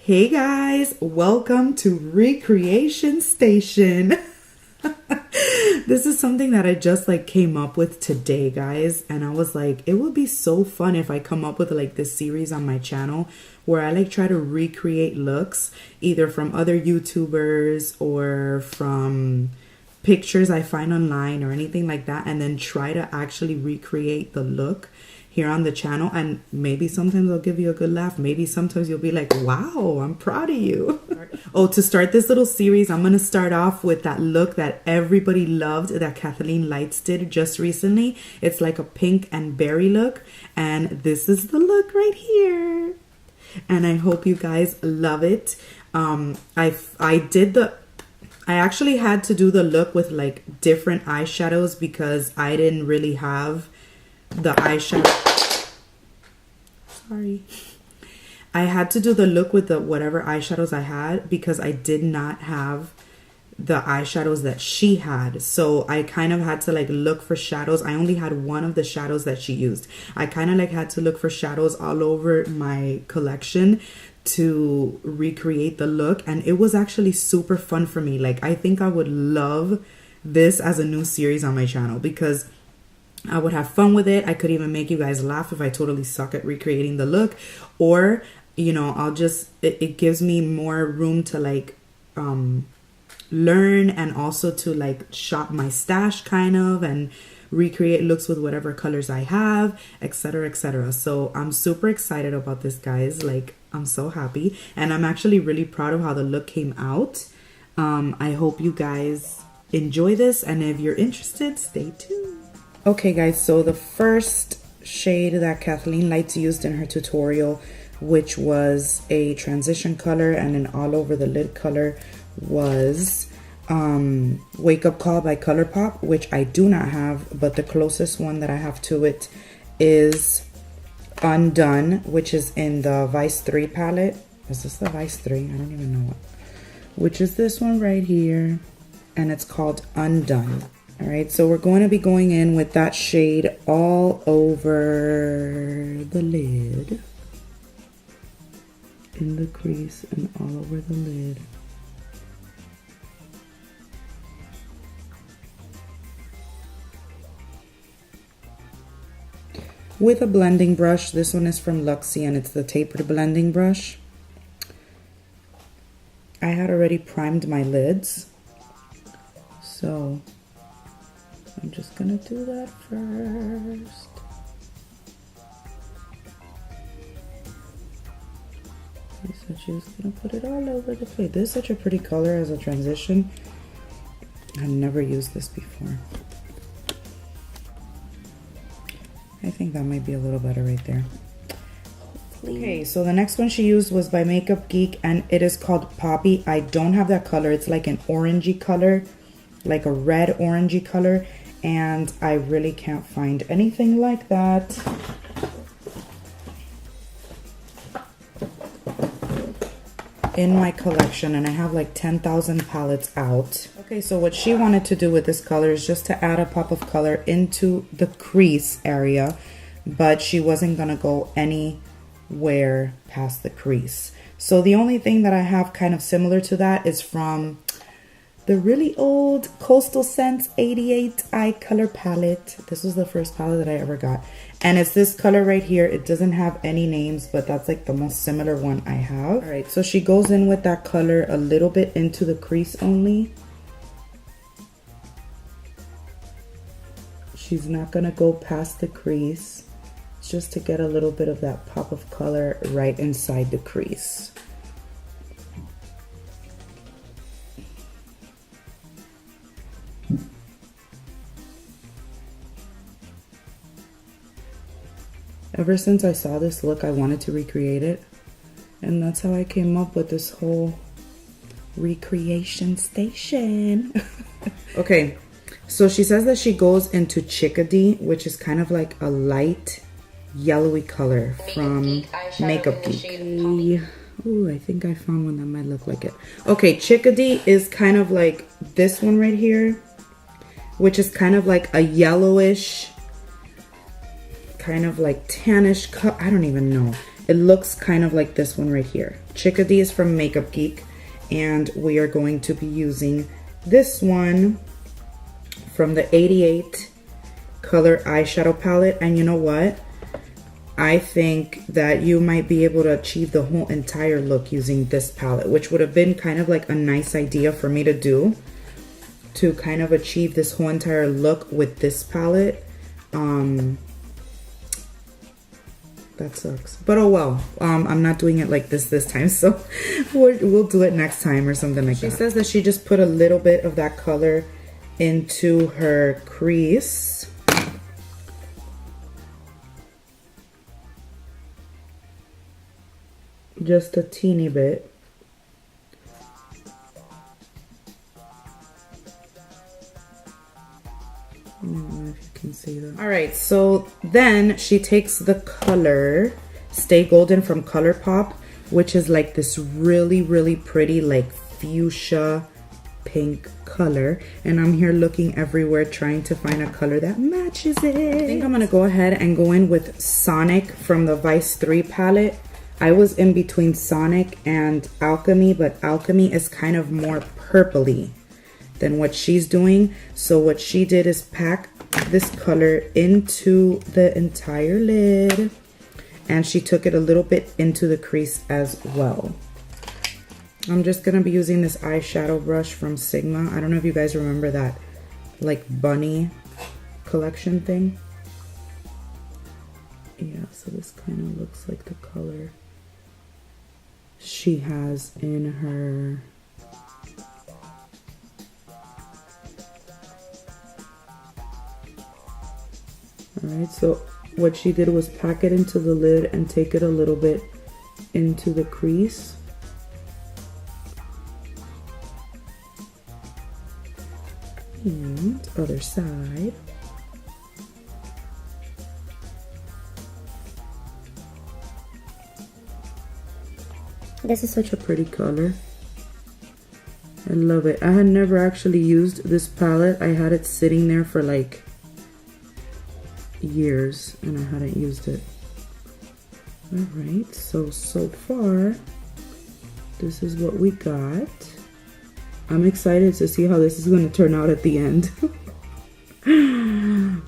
Hey guys, welcome to Recreation Station. This is something that I just came up with today, guys, and I was like, it would be so fun if I come up with this series on my channel where I try to recreate looks either from other YouTubers or from pictures I find online or anything like that, and then try to actually recreate the look here on the channel. And maybe sometimes I'll give you a good laugh, maybe sometimes you'll be like, wow, I'm proud of you. Oh, to start this little series, I'm gonna start off with that look that everybody loved that KathleenLight did just recently. It's like a pink and berry look, and this is the look right here, and I hope you guys love it. I actually had to do the look with different eyeshadows because I didn't really have the eyeshadow. Sorry. I had to do the look with the whatever eyeshadows I had because I did not have the eyeshadows that she had. So I kind of had to look for shadows. I only had one of the shadows that she used. I kind of had to look for shadows all over my collection to recreate the look, and it was actually super fun for me. I think I would love this as a new series on my channel because I would have fun with it. I could even make you guys laugh if I totally suck at recreating the look, or you know, I'll just it gives me more room to learn, and also to shop my stash kind of and recreate looks with whatever colors I have, etc, etc. So I'm super excited about this, guys. I'm so happy, and I'm actually really proud of how the look came out. I hope you guys enjoy this, and if you're interested, stay tuned. Okay guys, so the first shade that KathleenLight used in her tutorial, which was a transition color and an all over the lid color, was Wake Up Call by ColourPop, which I do not have, but the closest one that I have to it is Undone, which is in the Vice 3 palette. Is this the Vice 3? I don't even know what. Which is this one right here, and it's called Undone. All right, so we're going to be going in with that shade all over the lid, in the crease and all over the lid. With a blending brush. This one is from Luxie and it's the tapered blending brush. I had already primed my lids, so I'm just gonna do that first. So just gonna put it all over the place. This is such a pretty color as a transition. I've never used this before. I think that might be a little better right there. Okay, so the next one she used was by Makeup Geek, and it is called Poppy. I don't have that color. It's like an orangey color, like a red orangey color, and I really can't find anything like that. In my collection, and I have 10,000 palettes out. Okay, so what she wanted to do with this color is just to add a pop of color into the crease area, but she wasn't gonna go anywhere past the crease. So the only thing that I have kind of similar to that is from the really old Coastal Scents 88 Eye Color Palette. This was the first palette that I ever got. And it's this color right here. It doesn't have any names, but that's the most similar one I have. All right, so she goes in with that color a little bit into the crease only. She's not gonna go past the crease. It's just to get a little bit of that pop of color right inside the crease. Ever since I saw this look, I wanted to recreate it. And that's how I came up with this whole recreation station. Okay, so she says that she goes into Chickadee, which is kind of like a light yellowy color from Makeup Geek. Ooh, I think I found one that might look like it. Okay, Chickadee is kind of like this one right here, which is kind of like a yellowish, kind of like tannish color. I don't even know. it looks kind of like this one right here. Chickadee is from Makeup Geek, and we are going to be using this one from the 88 color eyeshadow palette. And you know what? I think that you might be able to achieve the whole entire look using this palette, which would have been kind of like a nice idea for me to do, to kind of achieve this whole entire look with this palette. That sucks, but oh well. I'm not doing it like this time, so we'll do it next time or something like that. She says that she just put a little bit of that color into her crease. Just a teeny bit. I don't know if you can see that. All right, so then she takes the color Stay Golden from ColourPop, which is like this really, really pretty like fuchsia pink color. And I'm here looking everywhere trying to find a color that matches it. I think I'm gonna go ahead and go in with Sonic from the Vice 3 palette. I was in between Sonic and Alchemy, but Alchemy is kind of more purpley than what she's doing. So what she did is pack this color into the entire lid, and she took it a little bit into the crease as well. I'm just gonna be using this eyeshadow brush from Sigma. I don't know if you guys remember that like bunny collection thing. Yeah, so this kind of looks like the color she has in her Alright, so what she did was pack it into the lid and take it a little bit into the crease. And other side. This is such a pretty color. I love it. I had never actually used this palette. I had it sitting there for like years and I hadn't used it. Alright, so far this is what we got. I'm excited to see how this is going to turn out at the end.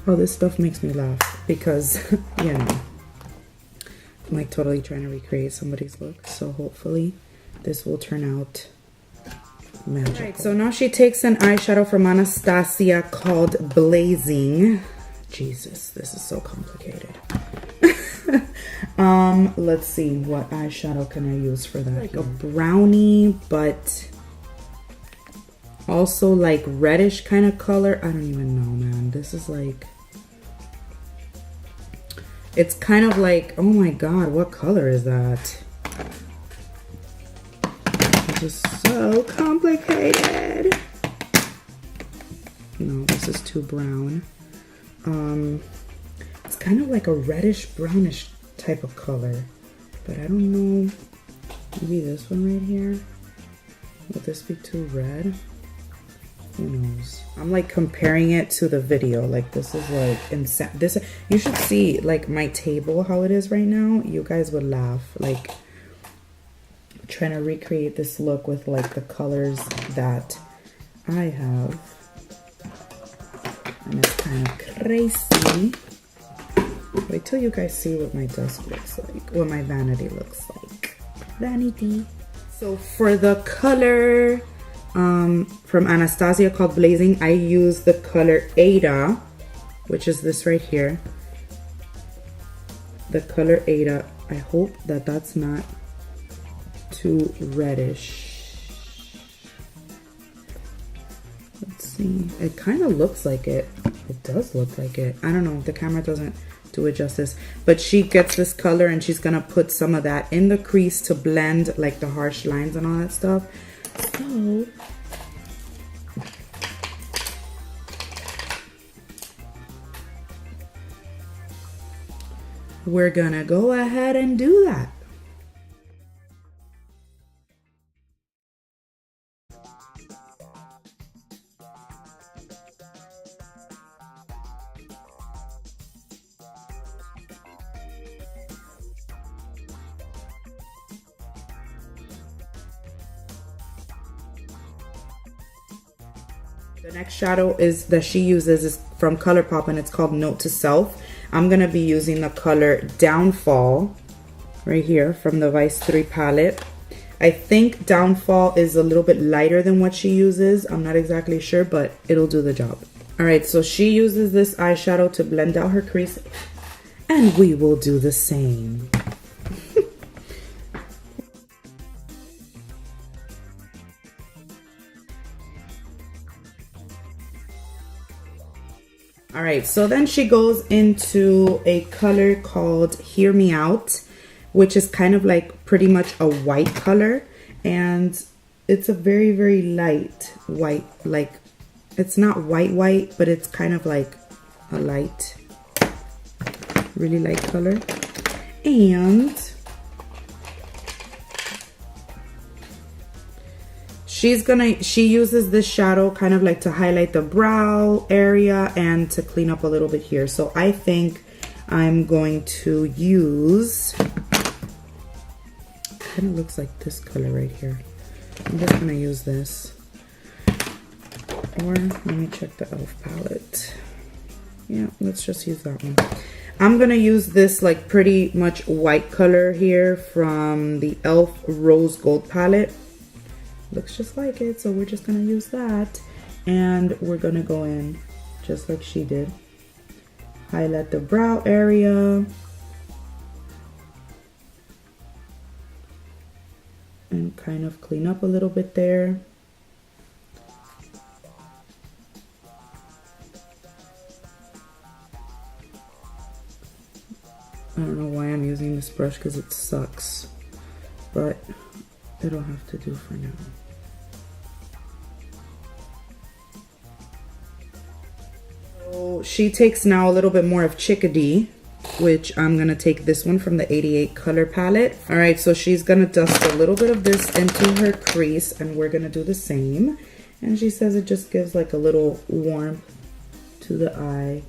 All this stuff makes me laugh because, you know, I'm like totally trying to recreate somebody's look. So hopefully this will turn out magical. Right, so now she takes an eyeshadow from Anastasia called Blazing. Jesus, this is so complicated. Let's see, what eyeshadow can I use for that? Like a brownie, but also like reddish kind of color. I don't even know, man. This is like, it's kind of like, oh my god, what color is that? It's just so complicated. No, this is too brown. It's kind of like a reddish brownish type of color, but I don't know, maybe this one right here. Will this be too red? Who knows? I'm like comparing it to the video. Like this is like insane. This, you should see like my table, how it is right now. You guys would laugh. Like trying to recreate this look with like the colors that I have. And it's kind of crazy. Wait till you guys see what my desk looks like, what my vanity looks like. Vanity. So for the color from Anastasia called Blazing, I use the color Ada, which is this right here. The color Ada. I hope that that's not too reddish. Let's see. It kind of looks like it. It does look like it. I don't know. The camera doesn't do it justice. But she gets this color and she's going to put some of that in the crease to blend like the harsh lines and all that stuff. So we're going to go ahead and do that. The next shadow is that she uses is from ColourPop, and it's called Note to Self. I'm going to be using the color Downfall right here from the Vice 3 palette. I think Downfall is a little bit lighter than what she uses. I'm not exactly sure, but it'll do the job. Alright, so she uses this eyeshadow to blend out her crease, and we will do the same. Alright, so then she goes into a color called Hear Me Out, which is kind of like pretty much a white color, and it's a very, very light white. Like, it's not white, but it's kind of like a light, really light color. And she uses this shadow kind of like to highlight the brow area and to clean up a little bit here. So I think I'm going to use, kind of looks like this color right here. I'm just gonna use this. Or let me check the e.l.f. palette. Yeah, let's just use that one. I'm gonna use this like pretty much white color here from the e.l.f. Rose Gold palette. Looks just like it, so we're just gonna use that. And we're gonna go in just like she did. Highlight the brow area. And kind of clean up a little bit there. I don't know why I'm using this brush because it sucks, but it'll have to do for now. So she takes now a little bit more of Chickadee, which I'm gonna take this one from the 88 color palette. All right, so she's gonna dust a little bit of this into her crease, and we're gonna do the same. And she says it just gives like a little warmth to the eye.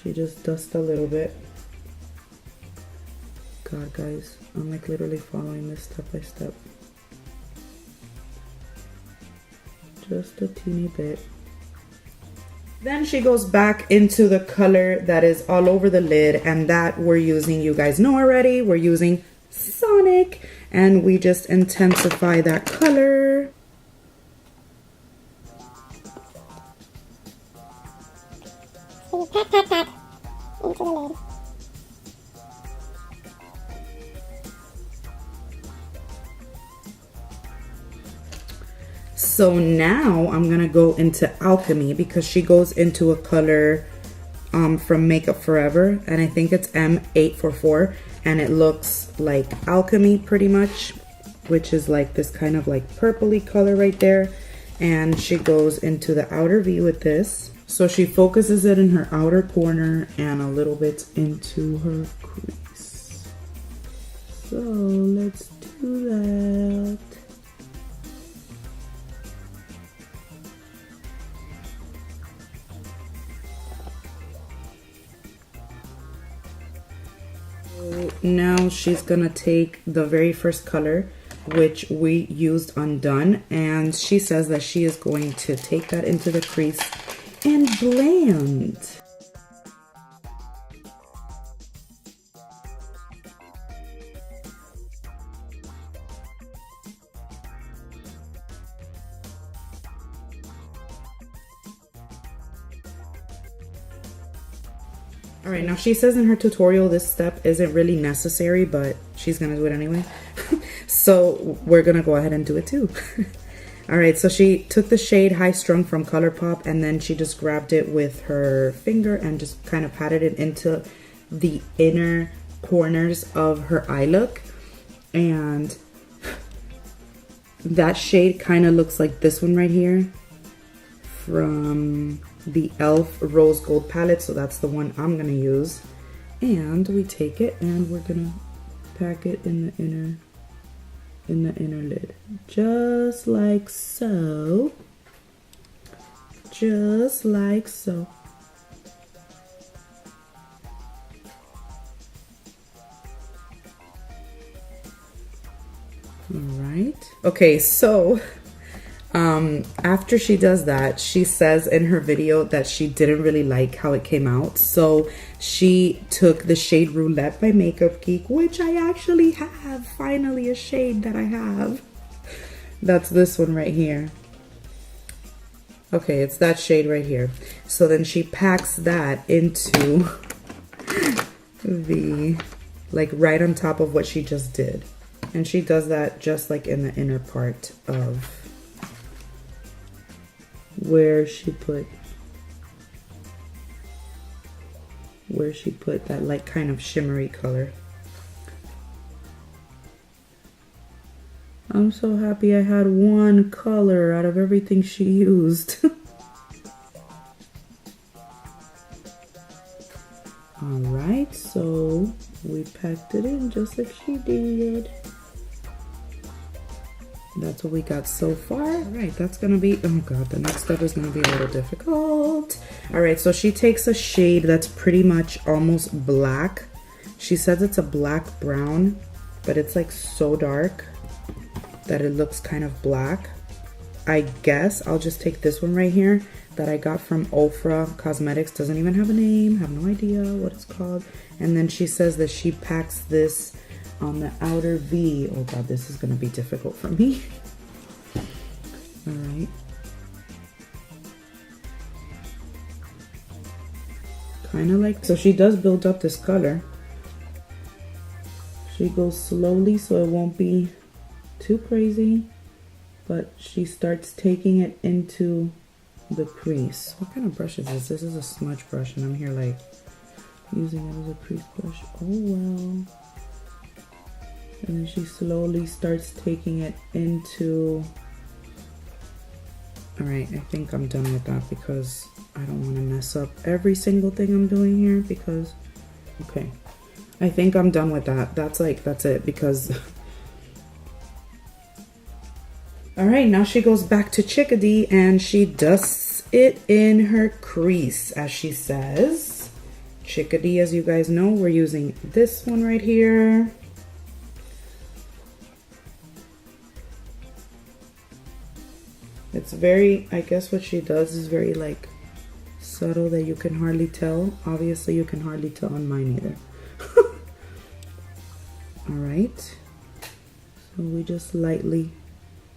She just dusts a little bit. God, guys, I'm like literally following this step by step. Just a teeny bit. Then she goes back into the color that is all over the lid, and that we're using, you guys know already, we're using Sonic, and we just intensify that color. So just pat into the lid. So now I'm gonna go into Alchemy, because she goes into a color from Makeup Forever, and I think it's M844, and it looks like Alchemy pretty much, which is like this kind of like purpley color right there. And she goes into the outer V with this. So she focuses it in her outer corner and a little bit into her crease. So let's do that. Now she's gonna take the very first color, which we used Undone, and she says that she is going to take that into the crease and blend. All right, now she says in her tutorial this step isn't really necessary, but she's gonna do it anyway. So we're gonna go ahead and do it too. All right, so she took the shade High Strung from ColourPop, and then she just grabbed it with her finger and just kind of patted it into the inner corners of her eye look. And that shade kind of looks like this one right here from the e.l.f. Rose Gold palette, so that's the one I'm gonna use. And we take it and we're gonna pack it in the inner lid, just like so, just like so. All right, okay, so After she does that, she says in her video that she didn't really like how it came out. So she took the shade Roulette by Makeup Geek, which I actually have. Finally a shade that I have. That's this one right here. Okay, it's that shade right here. So then she packs that into the, like right on top of what she just did. And she does that just like in the inner part of where she put that like kind of shimmery color. I'm so happy I had one color out of everything she used. Alright, so we packed it in just like she did. That's what we got so far. Alright, that's gonna be, oh god, the next step is gonna be a little difficult. Alright, so she takes a shade that's pretty much almost black. She says it's a black brown, but it's like so dark that it looks kind of black. I guess I'll just take this one right here that I got from Ofra Cosmetics. Doesn't even have a name, have no idea what it's called. And then she says that she packs this on the outer V. Oh god, this is gonna be difficult for me. All right. Kind of like, so she does build up this color. She goes slowly so it won't be too crazy, but she starts taking it into the crease. What kind of brush is this? This is a smudge brush and I'm here like using it as a crease brush. Oh well. And then she slowly starts taking it into, all right, I think I'm done with that because I don't want to mess up every single thing I'm doing here because, okay, I think I'm done with that. That's it because all right, now she goes back to Chickadee and she dusts it in her crease, as she says. Chickadee, as you guys know, we're using this one right here. It's very, I guess what she does is very like subtle that you can hardly tell. Obviously you can hardly tell on mine either. All right, so we just lightly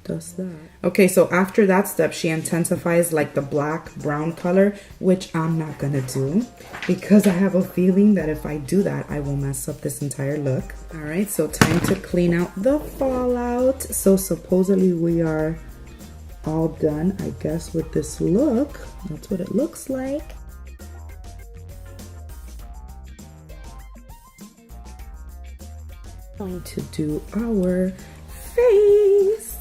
dust that. Okay, so after that step, she intensifies like the black brown color, which I'm not gonna do because I have a feeling that if I do that, I will mess up this entire look. All right, so time to clean out the fallout. So supposedly we are all done, I guess, with this look. That's what it looks like. Going to do our face.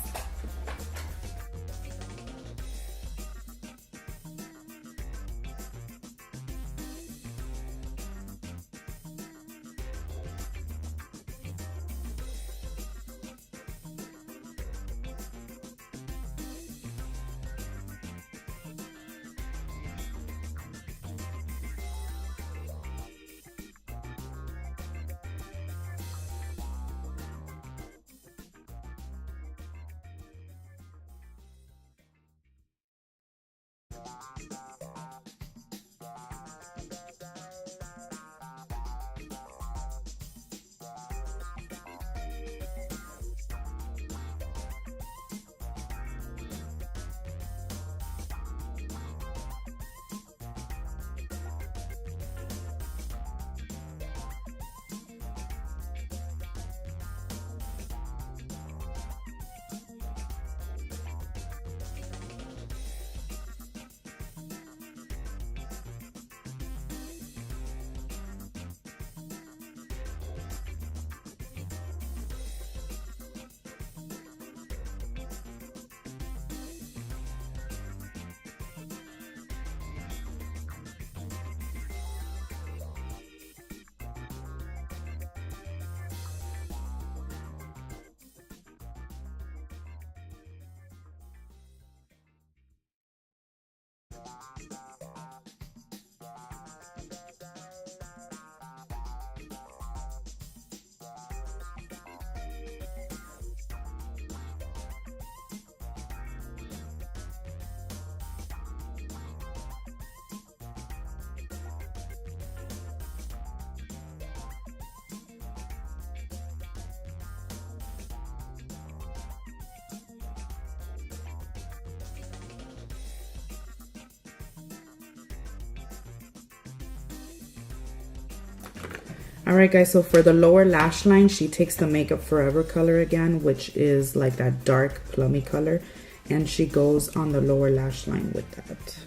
Alright guys, so for the lower lash line, she takes the Makeup Forever color again, which is like that dark plummy color. And she goes on the lower lash line with that.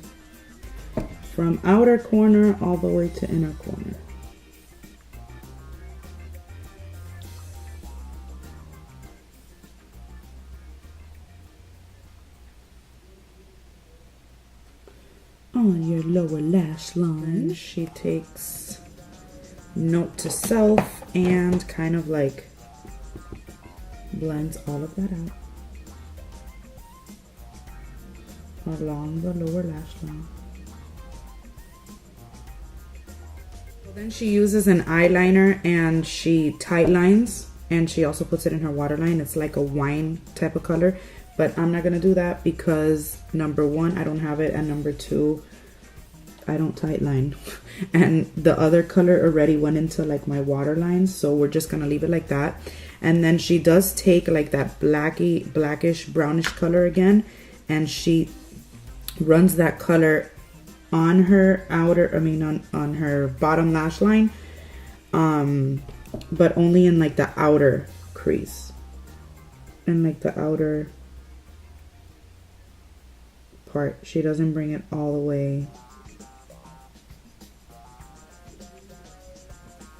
From outer corner all the way to inner corner. On your lower lash line, she takes Note to Self and kind of like blends all of that out along the lower lash line. Then she uses an eyeliner and she tight lines, and she also puts it in her waterline. It's like a wine type of color, but I'm not gonna do that because number one, I don't have it, and number two, I don't tight line. And the other color already went into like my waterline, so we're just gonna leave it like that. And then she does take like that blackish brownish color again, and she runs that color on her outer, on her bottom lash line, but only in like the outer crease and like the outer part. She doesn't bring it all the way.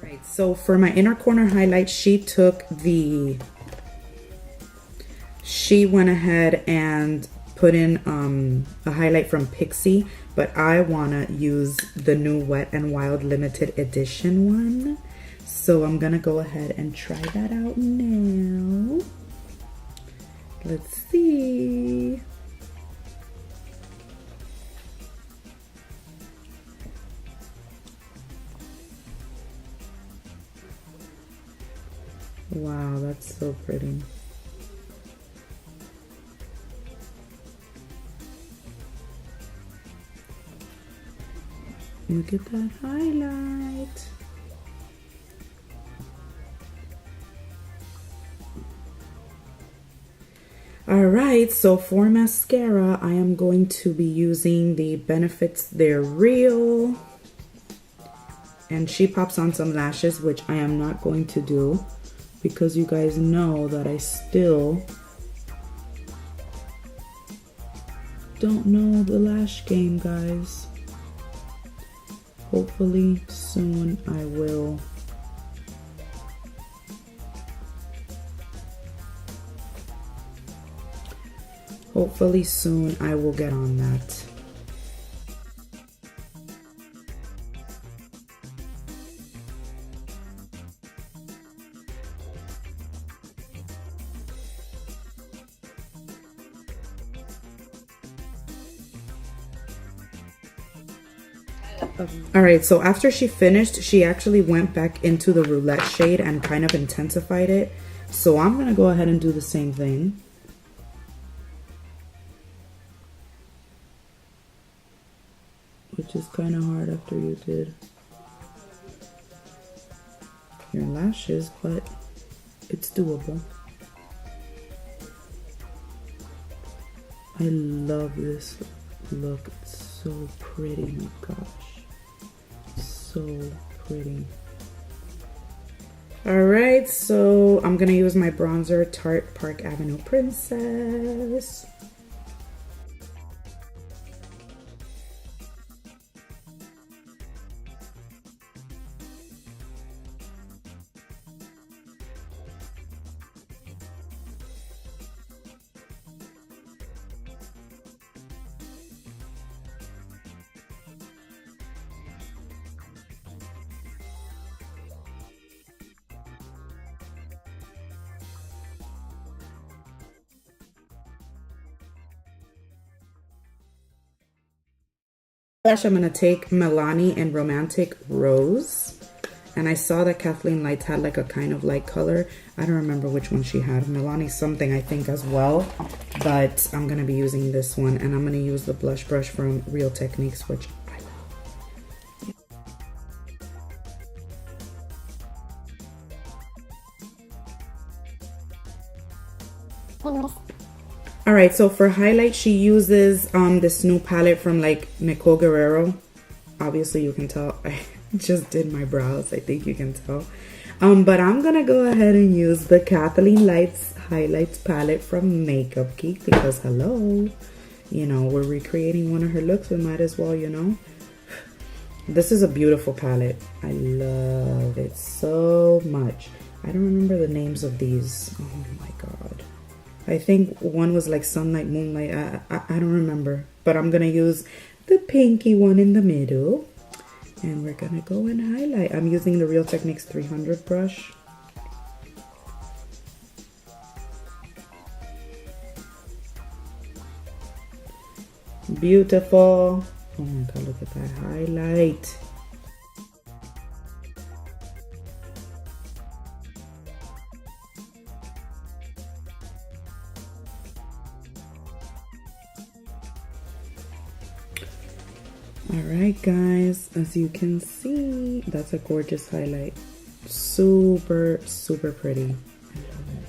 Right, so for my inner corner highlight, she went ahead and put in a highlight from Pixie, but I wanna use the new Wet n Wild limited edition one. So I'm gonna go ahead and try that out now. Let's see. Wow, that's so pretty. Look at that highlight. Alright, so for mascara, I am going to be using the Benefits They're Real. And she pops on some lashes, which I am not going to do because you guys know that I still don't know the lash game, guys. Hopefully soon I will. Hopefully soon I will get on that. Alright, so after she finished, she actually went back into the Roulette shade and kind of intensified it. So I'm going to go ahead and do the same thing. Which is kind of hard after you did your lashes, but it's doable. I love this look. It's so pretty, my gosh. So pretty. Alright, so I'm gonna use my bronzer, Tarte Park Avenue Princess. Blush, I'm going to take Milani and Romantic Rose. And I saw that KathleenLight had like a kind of light color. I don't remember which one she had. Milani something, I think, as well. But I'm going to be using this one. And I'm going to use the blush brush from Real Techniques, which I love. Alright, so for highlight, she uses this new palette from like Nicole Guerrero. Obviously, you can tell Just did my brows, I think you can tell. But I'm gonna go ahead and use the KathleenLight's Highlights palette from Makeup Geek because hello, you know, we're recreating one of her looks, we might as well, you know. This is a beautiful palette. I love it so much. I don't remember the names of these. Oh my god. I think one was like Sunlight, Moonlight. I don't remember. But I'm gonna use the pinky one in the middle. And we're gonna go and highlight. I'm using the Real Techniques 300 brush. Beautiful. Oh my god, look at that highlight. Alright guys, as you can see, that's a gorgeous highlight. Super, super pretty. I love it. Oh my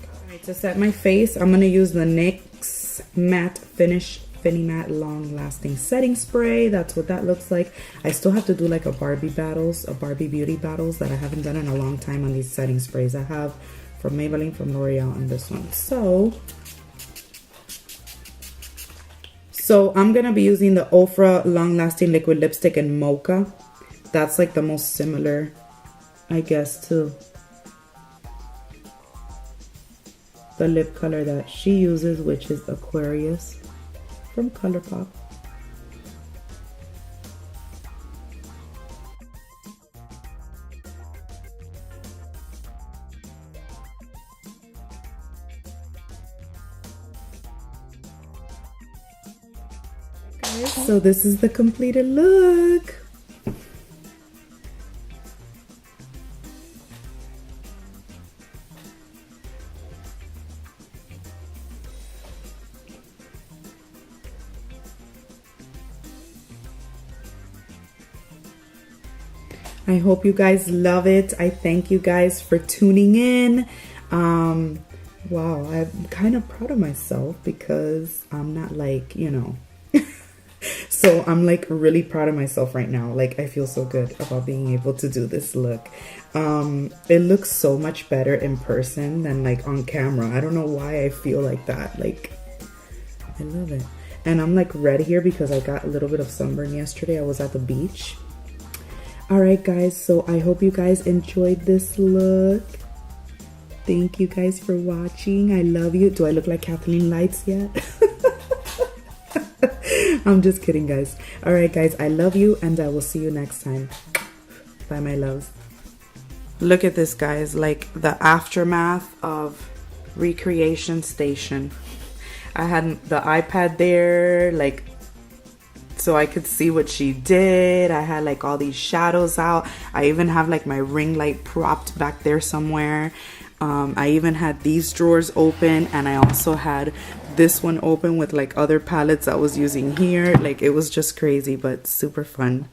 god. Alright, to set my face, I'm going to use the NYX Matte Finish Finny Matte Long Lasting Setting Spray. That's what that looks like. I still have to do like a Barbie beauty battles that I haven't done in a long time on these setting sprays. I have from Maybelline, from L'Oreal, and this one. So I'm going to be using the Ofra Long Lasting Liquid Lipstick in Mocha. That's like the most similar, I guess, to the lip color that she uses, which is Aquarius from ColourPop. So this is the completed look. I hope you guys love it. I thank you guys for tuning in. Wow, I'm kind of proud of myself because I'm not like, you know, so I'm like really proud of myself right now. Like I feel so good about being able to do this look. It looks so much better in person than like on camera. I don't know why I feel like that. Like I love it. And I'm like red here because I got a little bit of sunburn yesterday. I was at the beach. Alright guys, so I hope you guys enjoyed this look. Thank you guys for watching. I love you. Do I look like KathleenLight yet? I'm just kidding guys. Alright guys, I love you and I will see you next time. Bye my loves. Look at this guys, like the aftermath of Recreation Station. I had the iPad there, like so I could see what she did. I had like all these shadows out. I even have like my ring light propped back there somewhere. I even had these drawers open and I also had this one open with like other palettes I was using here. Like it was just crazy but super fun.